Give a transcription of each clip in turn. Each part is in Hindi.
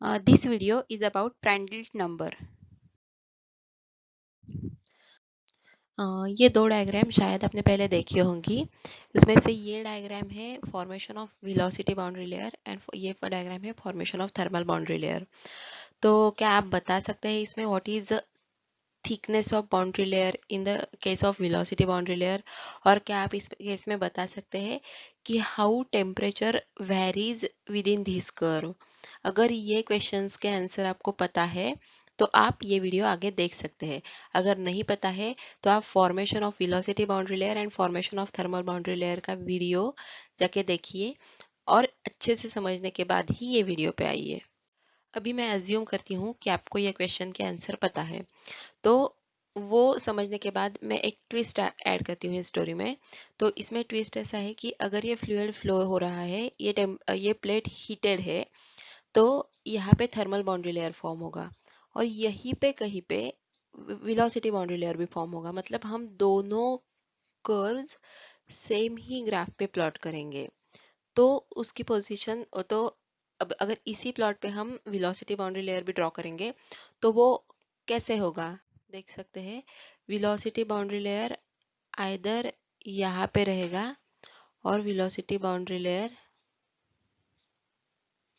This video is about Prandtl number. ये दो डायग्राम शायद आपने पहले देखी होंगी। इसमें से ये डायग्राम है formation of velocity boundary layer and ये डायग्राम है formation of thermal boundary layer. तो क्या आप बता सकते हैं इसमें what is thickness of boundary layer in the case of velocity boundary layer, और क्या आप इस केस में बता सकते हैं कि how temperature varies with in this curve. अगर ये क्वेश्चंस के आंसर आपको पता है तो आप ये वीडियो आगे देख सकते हैं। अगर नहीं पता है तो आप formation of velocity boundary layer and formation of thermal boundary layer का वीडियो जाके देखिए और अच्छे से समझने के बाद ही ये वीडियो पे आइए। अभी मैं एज्यूम करती हूँ कि आपको ये क्वेश्चन के आंसर पता है, तो वो समझने के बाद मैं एक ट्विस्ट ऐड करती हूँ इस स्टोरी में। तो इसमें ट्विस्ट ऐसा है कि अगर ये फ्लूइड फ्लो हो रहा है, ये प्लेट हीटेड है, तो यहाँ पे थर्मल बाउंड्री लेयर फॉर्म होगा और यहीं पे कहीं पे वेलोसिटी बाउंड्री लेयर भी फॉर्म होगा। मतलब हम दोनों कर्व्स सेम ही ग्राफ पे प्लॉट करेंगे, तो उसकी पोजीशन तो अब अगर इसी प्लॉट पे हम वेलोसिटी बाउंड्री लेयर भी ड्रॉ करेंगे तो वो कैसे होगा देख सकते हैं। वेलोसिटी बाउंड्री लेयर आइदर यहाँ पे रहेगा और वेलोसिटी बाउंड्री लेयर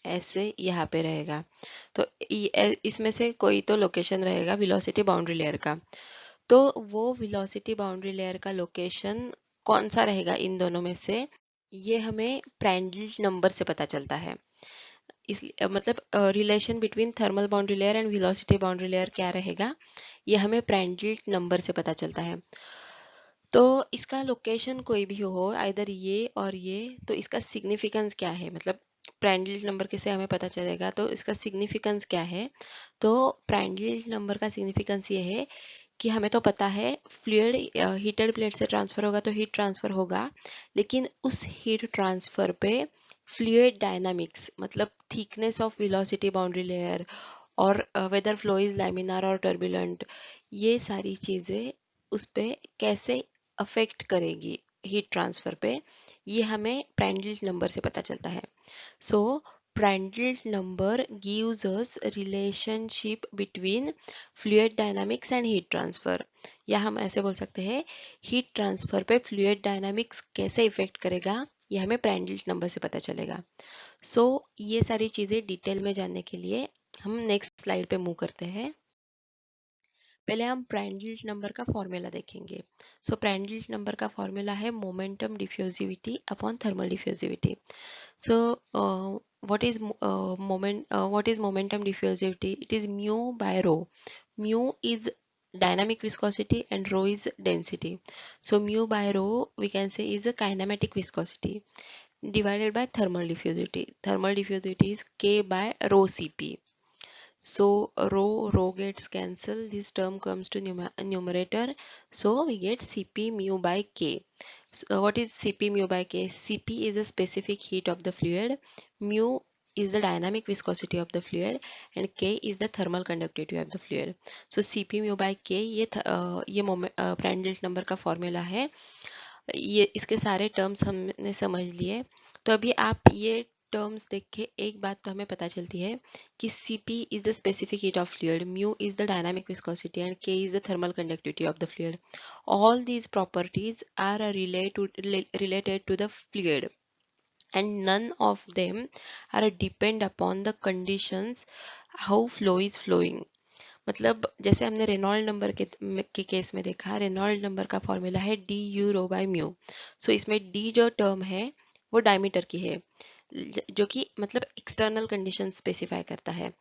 ऐसे यहाँ पे रहेगा। तो इसमें से कोई तो लोकेशन रहेगा वेलोसिटी बाउंड्री लेयर का। तो वो वेलोसिटी बाउंड्री लेयर का लोकेशन कौन सा रहेगा इन दोनों में से, ये हमें प्रांड्टल नंबर से पता चलता है। इसलिए मतलब relation between thermal boundary layer and velocity boundary layer क्या रहेगा, ये हमें प्रांड्टल नंबर से पता चलता है। तो इसका लोकेशन कोई भी हो, आइदर ये और ये, तो इसका सिग्निफिकेंस क्या है, मतलब प्रांड्टल नंबर कैसे हमें पता चलेगा, तो इसका सिग्निफिकेंस क्या है। तो प्रांड्टल नंबर का सिग्निफिकेंस ये है कि हमें तो पता है फ्लूइड हीटेड प्लेट से ट्रांसफर होगा तो हीट ट्रांसफर होगा, लेकिन उस हीट ट्रांसफर पे फ्लूइड डायनामिक्स मतलब thickness of velocity boundary layer और वेदर फ्लो इज लैमिनार और टर्बुलेंट, ये सारी चीजें उस पे कैसे अफेक्ट करेगी हीट ट्रांसफर पे, ये हमें प्रांड्टल नंबर से पता चलता है। So Prandtl number gives us relationship between fluid dynamics and heat transfer। या हम ऐसे बोल सकते हैं हीट ट्रांसफर पे फ्लूइड डायनामिक्स कैसे इफेक्ट करेगा, ये हमें प्रांड्टल नंबर से पता चलेगा। ये सारी चीजें डिटेल में जानने के लिए हम नेक्स्ट स्लाइड पे मूव करते हैं। पहले हम प्रांड्टल नंबर का फॉर्मूला देखेंगे। प्रांड्टल नंबर का फॉर्मूला है momentum diffusivity upon thermal diffusivity. So, what is momentum diffusivity? It is mu by rho. Mu is dynamic viscosity and rho is density. So mu by rho we can say is a kinematic viscosity divided by thermal diffusivity. Thermal diffusivity is K by rho Cp. So rho gets cancelled. This term comes to numerator. So we get Cp mu by K. So what is Cp mu by K? Cp is the specific heat of the fluid. Mu is the dynamic viscosity of the fluid and K is the thermal conductivity of the fluid. So Cp mu by K ये प्रांड्टल नंबर का फॉर्मूला है। ये इसके सारे टर्म्स हमने समझ लिए। तो अभी आप ये टर्म्स देख के एक बात तो हमें पता चलती है कि Cp is the specific heat of fluid, mu is the dynamic viscosity and K is the thermal conductivity of the fluid. All these properties are related to the fluid and none of them are depend upon the conditions how flow is flowing। मतलब जैसे हमने रेनॉल्ड नंबर के केस में देखा, रेनॉल्ड नंबर का फॉर्मूला है D U rho by mu. So इसमें डी जो टर्म है वो डायमीटर की है, जो कि मतलब एक्सटर्नल कंडीशन स्पेसिफाई करता है।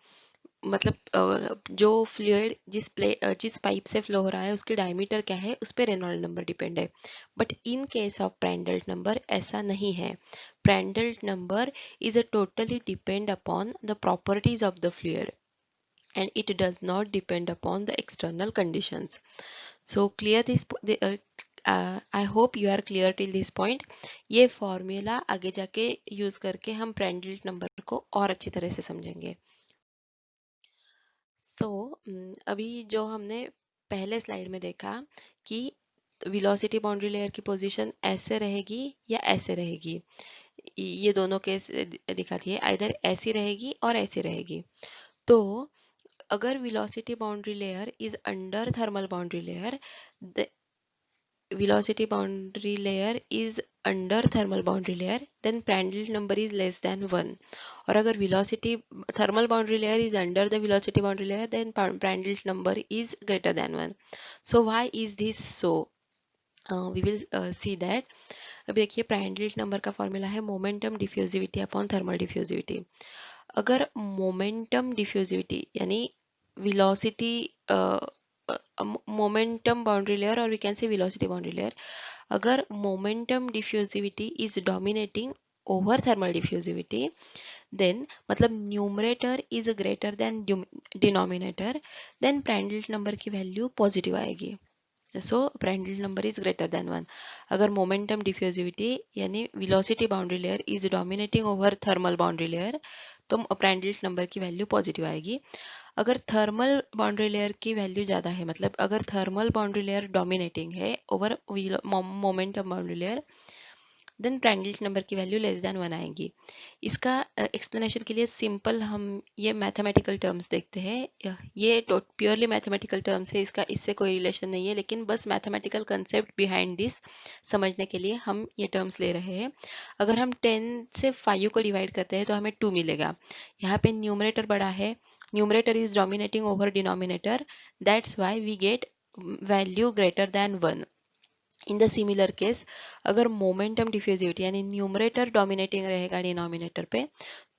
मतलब जो फ्लूइड जिस पाइप से फ्लो हो रहा है उसकी डायमीटर क्या है उस पर रेनॉल्ड नंबर डिपेंड है। But in case of Prandtl number ऐसा नहीं है। Prandtl number is a totally depend upon the properties of the fluid and it does not depend upon the external conditions. So clear this I hope you are clear till this point। ये फॉर्मूला आगे जाके यूज करके हम प्रांड्टल नंबर को और अच्छी तरह से समझेंगे। अभी जो हमने पहले स्लाइड में देखा कि वेलोसिटी बाउंड्री लेयर की पोजीशन ऐसे रहेगी या ऐसे रहेगी, ये दोनों केस दिखाती है, आइदर ऐसी रहेगी और ऐसी रहेगी। तो अगर velocity boundary layer is under thermal boundary layer, the velocity boundary layer is under thermal boundary layer, then Prandtl number is less than 1. और अगर velocity thermal boundary layer is under the velocity boundary layer, then Prandtl number is greater than 1. So why is this so? We will see that. अब देखिए प्राइंडल नंबर का फॉर्मूला है momentum diffusivity upon thermal diffusivity. अगर मोमेंटम डिफ्यूजिविटी यानी विलोसिटी मोमेंटम बाउंड्री लेयर और we can say velocity boundary layer, अगर momentum diffusivity is dominating over thermal diffusivity, then मतलब numerator is greater than denominator, then Prandtl number की वैल्यू पॉजिटिव आएगी। So Prandtl number is greater than 1। अगर मोमेंटम डिफ्यूजिविटी यानी velocity boundary layer is dominating over thermal boundary layer, तो प्राइंडल नंबर की वैल्यू पॉजिटिव आएगी। अगर थर्मल बाउंड्री लेयर की वैल्यू ज़्यादा है, मतलब अगर थर्मल बाउंड्री लेयर डोमिनेटिंग है over momentum boundary layer, then Prandtl number की वैल्यू लेस देन 1 आएगी। इसका एक्सप्लेनेशन के लिए सिंपल हम ये मैथमेटिकल टर्म्स देखते हैं। ये प्योरली मैथमेटिकल टर्म्स है, इसका इससे कोई रिलेशन नहीं है, लेकिन बस मैथमेटिकल कंसेप्ट बिहाइंड दिस समझने के लिए हम ये टर्म्स ले रहे हैं। अगर हम 10 से 5 को डिवाइड करते हैं तो हमें 2 मिलेगा। यहाँ पे न्यूमरेटर बड़ा है, numerator is dominating over denominator, that's why we get value greater than 1। In the similar case अगर मोमेंटम डिफ्यूजिविटी यानी न्यूमरेटर डोमिनेटिंग रहेगा डिनोमिनेटर पे,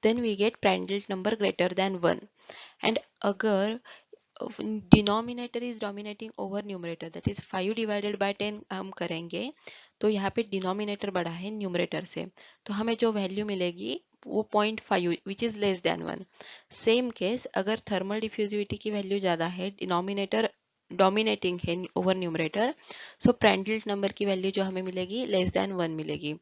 then we get Prandtl number greater than 1। And अगर denominator is dominating over numerator, that is 5 divided by 10 हम करेंगे, तो यहाँ पे डिनोमिनेटर बड़ा है न्यूमरेटर से, तो हमें जो वैल्यू मिलेगी वो 0.5 which is less than 1। Same case अगर थर्मल डिफ्यूजिविटी की वैल्यू ज़्यादा है, डिनोमिनेटर डोमिनेटिंग है ओवर न्यूमरेटर, सो प्राइंडल नंबर की वैल्यू जो हमें मिलेगी लेस देन 1 मिलेगी।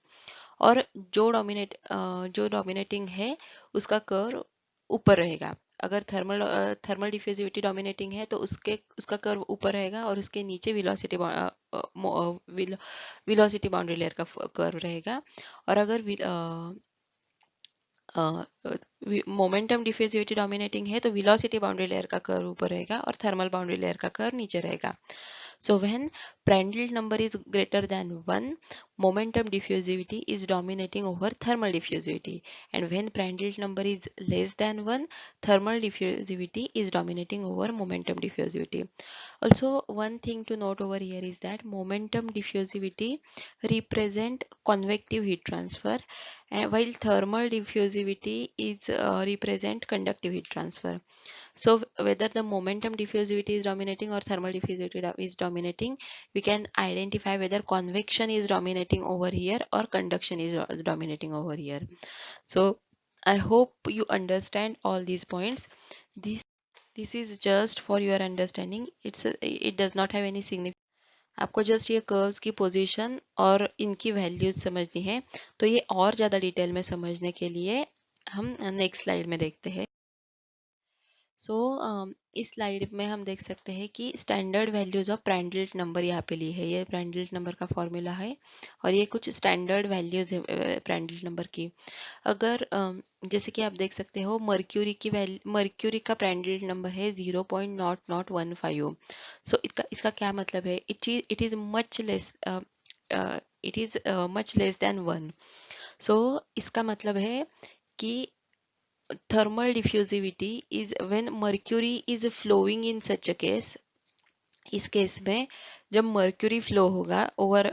और जो डोमिनेटिंग है उसका कर्व ऊपर रहेगा। अगर थर्मल डिफ्यूजिविटी डोमिनेटिंग है तो उसका कर्व ऊपर रहेगा और उसके नीचे विलोसिटी बाउंड्री लेयर का कर्व रहेगा। और अगर मोमेंटम डिफ्यूजिविटी डोमिनेटिंग है तो वेलोसिटी बाउंड्री लेयर का कर्व ऊपर रहेगा और थर्मल बाउंड्री लेयर का कर्व नीचे रहेगा। So when Prandtl number is greater than 1, momentum diffusivity is dominating over thermal diffusivity, and when Prandtl number is less than 1, thermal diffusivity is dominating over momentum diffusivity. Also, one thing to note over here is that momentum diffusivity represent convective heat transfer, and while thermal diffusivity is represent conductive heat transfer. So whether the momentum diffusivity is dominating or thermal diffusivity is dominating, we can identify whether convection is dominating over here or conduction is dominating over here. So I hope you understand all these points. This is just for your understanding. It does not have any significance. आपको जस्ट ये कर्व्स की पोजीशन और इनकी वैल्यूज समझनी है। तो ये और ज़्यादा डिटेल में समझने के लिए हम नेक्स्ट स्लाइड में देखते हैं। सो इस स्लाइड में हम देख सकते हैं कि standard values of Prandtl number यहाँ पे ली है। ये प्रांडल नंबर का फॉर्मूला है और ये कुछ स्टैंडर्ड वैल्यूज है प्रांडल नंबर की। अगर जैसे कि आप देख सकते हो मर्क्यूरी का प्रांडल नंबर है 0.0015। सो इसका क्या मतलब है? It is much less than 1। सो इसका मतलब है कि thermal diffusivity is when mercury is flowing in such a case। इस केस में जब मर्क्यूरी फ्लो होगा ओवर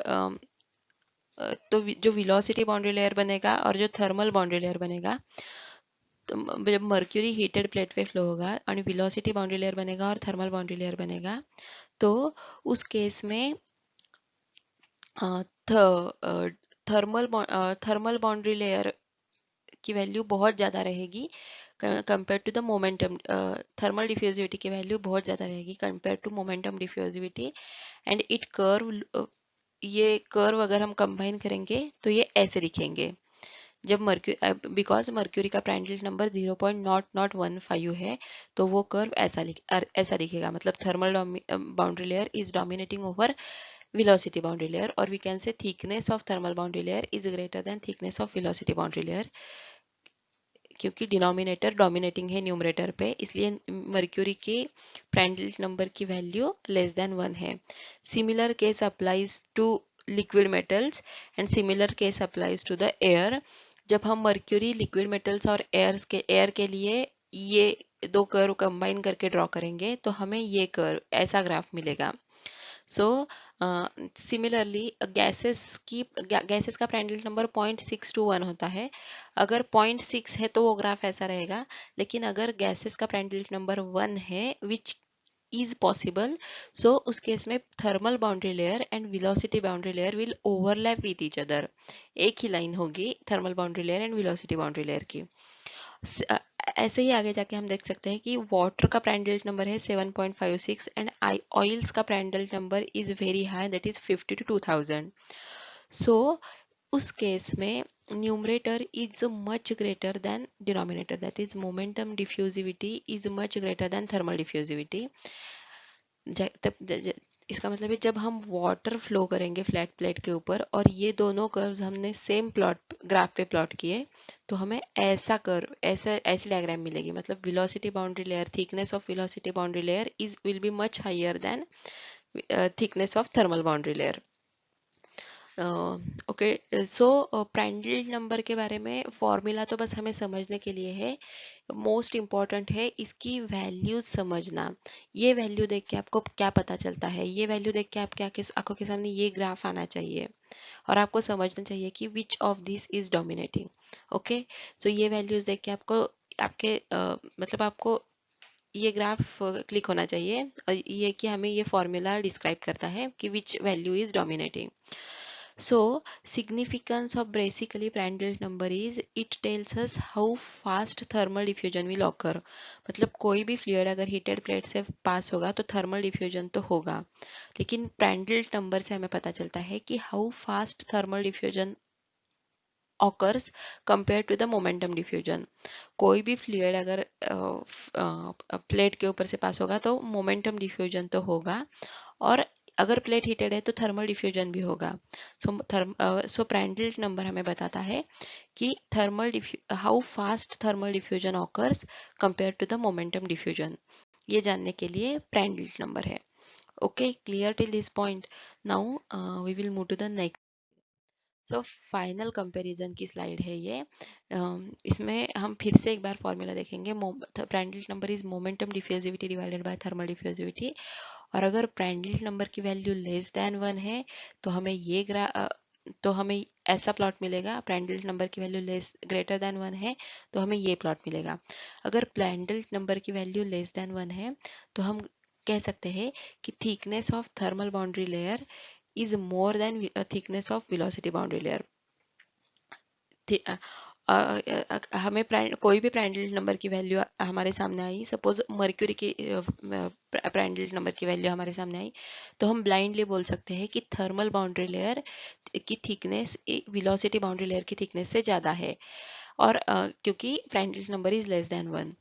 तो जो वेलोसिटी बाउंड्री लेयर बनेगा और जो थर्मल बाउंड्री लेयर बनेगा, तो जब मर्क्यूरी हीटेड प्लेट पे फ्लो होगा और वेलोसिटी बाउंड्री लेयर बनेगा और थर्मल बाउंड्री लेयर बनेगा, तो उस केस में थर्मल बाउंड्री लेयर की वैल्यू बहुत ज़्यादा रहेगी compare to the momentum. Thermal diffusivity की वैल्यू बहुत ज़्यादा रहेगी compare to momentum diffusivity. And it curve, ये कर्व अगर हम कंबाइन करेंगे तो ये ऐसे दिखेंगे। जब बिकॉज मर्क्यूरी का प्रांडल नंबर 0.0015 है, तो वो कर्व ऐसा दिखेगा। मतलब thermal boundary layer is dominating over velocity boundary layer, or we can say thickness of thermal boundary layer is greater than thickness of velocity boundary layer, क्योंकि डिनोमिनेटर डोमिनेटिंग है न्यूमरेटर पे, इसलिए मर्क्यूरी के प्रांड्टल नंबर की वैल्यू लेस देन 1 है. Similar case applies to liquid metals and similar case applies to the air. जब हम मर्क्यूरी, लिक्विड मेटल्स और एयर के लिए ये दो कर्व कंबाइन करके ड्रॉ करेंगे तो हमें ये कर्व, ऐसा ग्राफ मिलेगा. सो सिमिलरली गैसेस का प्रांड्टल नंबर 0.621 होता है. अगर 0.6 है तो वो ग्राफ ऐसा रहेगा, लेकिन अगर गैसेस का प्रांड्टल नंबर 1 है विच is possible, so उस केस में thermal boundary layer and velocity boundary layer will overlap with each other. एक ही लाइन होगी thermal boundary layer and velocity boundary layer की. ऐसे ही आगे जाके हम देख सकते हैं कि वाटर का प्रांड्टल नंबर है 7.56 एंड ऑयल्स का Prandtl number is very high, that is 50 to 2000. सो उस केस में numerator is much greater than denominator, that is momentum diffusivity is much greater then thermal diffusivity. इसका मतलब है जब हम वाटर फ्लो करेंगे फ्लैट प्लेट के ऊपर और ये दोनों कर्व्स हमने सेम प्लॉट ग्राफ पे प्लॉट किए तो हमें ऐसा कर्व, ऐसी डायग्राम मिलेगी. मतलब velocity boundary layer, thickness of velocity boundary layer is will be much higher than thickness of thermal boundary layer. Okay, so Prandtl number के बारे में फॉर्मूला तो बस हमें समझने के लिए है. मोस्ट इम्पॉर्टेंट है इसकी वैल्यूज समझना. ये वैल्यू देख के आपको क्या पता चलता है, ये वैल्यू देख के आपके आंखों के सामने ये ग्राफ आना चाहिए और आपको समझना चाहिए कि which of this is dominating. Okay, so ये वैल्यूज देख के आपको मतलब आपको ये ग्राफ क्लिक होना चाहिए और ये कि हमें ये फॉर्मूला डिस्क्राइब करता है कि which value is dominating. So, significance of basically Prandtl number is it tells us how fast thermal diffusion will occur. मतलब कोई भी फ्लूइड अगर हीटेड प्लेट से पास होगा तो थर्मल डिफ्यूजन तो होगा, लेकिन प्रांड्टल नंबर से हमें पता चलता है कि how fast thermal diffusion occurs compared to the momentum diffusion. कोई भी फ्लूइड अगर प्लेट के ऊपर से पास होगा तो मोमेंटम डिफ्यूजन तो होगा, और अगर प्लेट हीटेड है तो थर्मल डिफ्यूजन भी होगा. सो प्रांड्टल नंबर हमें बताता है कि how fast thermal diffusion occurs compare to the momentum diffusion. ये जानने के लिए प्रांड्टल नंबर है. Okay, clear till this point. Now we will move to the next. So final comparison की स्लाइड है ये. इसमें हम फिर से एक बार फॉर्मूला देखेंगे. Prandtl number is momentum diffusivity divided by thermal diffusivity. और अगर प्रांड्टल नंबर की वैल्यू लेस देन 1 है तो हमें ऐसा प्लॉट मिलेगा. प्रांड्टल नंबर की वैल्यू ग्रेटर देन 1 है तो हमें ये प्लॉट मिलेगा. अगर प्रांड्टल नंबर की वैल्यू लेस देन 1 है तो हम कह सकते हैं कि thickness of thermal boundary layer is more than thickness of velocity boundary layer. हमें कोई भी प्रांड्टल नंबर की वैल्यू हमारे सामने आई, सपोज मर्क्यूरी की प्रांड्टल नंबर की वैल्यू हमारे सामने आई, तो हम ब्लाइंडली बोल सकते हैं कि थर्मल बाउंड्री लेयर की थिकनेस वेलोसिटी बाउंड्री लेयर की थिकनेस से ज़्यादा है, और क्योंकि Prandtl number is less than 1.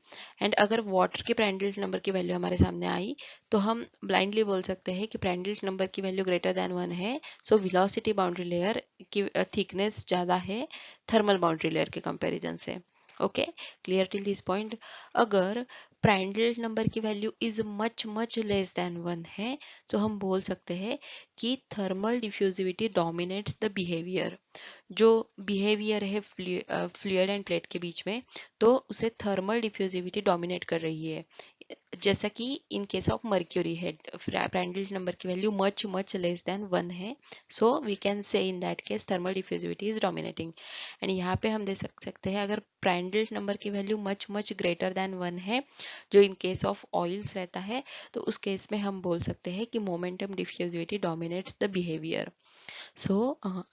And अगर वाटर के प्रांड्टल नंबर की वैल्यू हमारे सामने आई तो हम ब्लाइंडली बोल सकते हैं कि प्रांड्टल नंबर की वैल्यू ग्रेटर देन 1 है, सो वेलोसिटी बाउंड्री लेयर की थिकनेस ज़्यादा है थर्मल बाउंड्री लेयर के कंपैरिजन से. Okay, clear till this point. अगर प्रांड्टल नंबर की value is much much less than 1 है तो हम बोल सकते हैं कि thermal diffusivity dominates the behaviour. जो बिहेवियर है फ्लूइड एंड प्लेट के बीच में, तो उसे थर्मल डिफ्यूजिविटी डोमिनेट कर रही है. जैसा कि इन केस ऑफ मर्क्यूरी है, प्रांड्टल नंबर की value much much less than 1 है, so we can say in that case thermal diffusivity is dominating. And यहाँ पे हम देख सकते हैं अगर प्रांड्टल नंबर की value much much greater than 1 है, जो इन केस ऑफ ऑयल्स रहता है, तो उस केस में हम बोल सकते हैं कि momentum diffusivity dominates the behaviour. So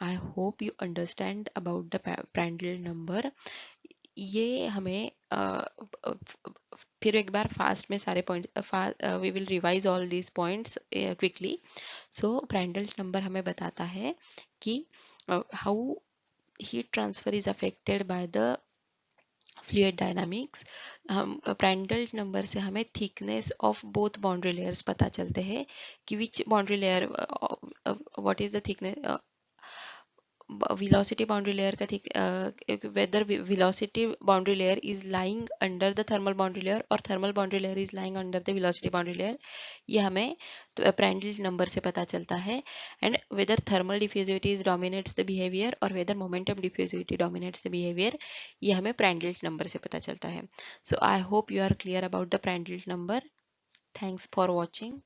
I hope you understand about the Prandtl number. ये हमें फिर एक बार फास्ट में सारे point we will revise all these points quickly. So Prandtl number हमें बताता है कि how heat transfer is affected by the fluid dynamics, हम प्रांड्टल नंबर से हमें thickness of both boundary layers पता चलते हैं कि which boundary layer, what is the thickness, velocity boundary layer का thick, whether velocity boundary layer is lying under the thermal boundary layer or thermal boundary layer is lying under the velocity boundary layer, ये हमें तो प्रांड्टल नंबर से पता चलता है. And whether thermal diffusivity is dominates the behaviour और whether momentum diffusivity dominates the behaviour, ये हमें प्रांड्टल नंबर से पता चलता है. So I hope you are clear about the Prandtl number. Thanks for watching.